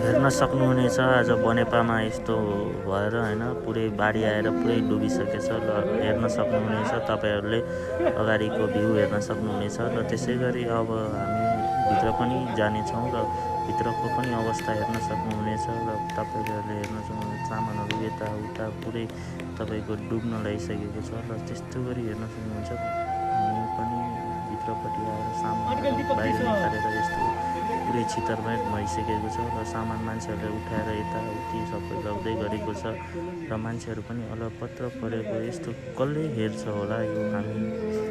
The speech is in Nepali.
हेर्न सक्नुहुनेछ आज बनेपामा यस्तो भएर होइन पुरै बाढी आएर पुरै डुबिसकेछ र हेर्न सक्नुहुनेछ तपाईँहरूले अगाडिको भ्यू हेर्न सक्नुहुनेछ र त्यसै गरी अब हामी भित्र पनि जानेछौँ र भित्रको पनि अवस्था हेर्न सक्नुहुनेछ र तपाईँहरूले हेर्न सक्नुहुनेछ सामानहरू यताउता पुरै तपाईँको डुब्न लागिसकेको छ र त्यस्तो गरी हेर्न सक्नुहुन्छ हामी पनि भित्रपट्टि आएर सामानहरू बाहिर निकालेर यस्तो पुरै छितरमै भइसकेको छ र सामान मान्छेहरूले उठाएर यताउति सबै लग्दै गरेको छ र मान्छेहरू पनि अलपत्र परेको यस्तो कसले हेर्छ होला यो हामी